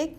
1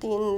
3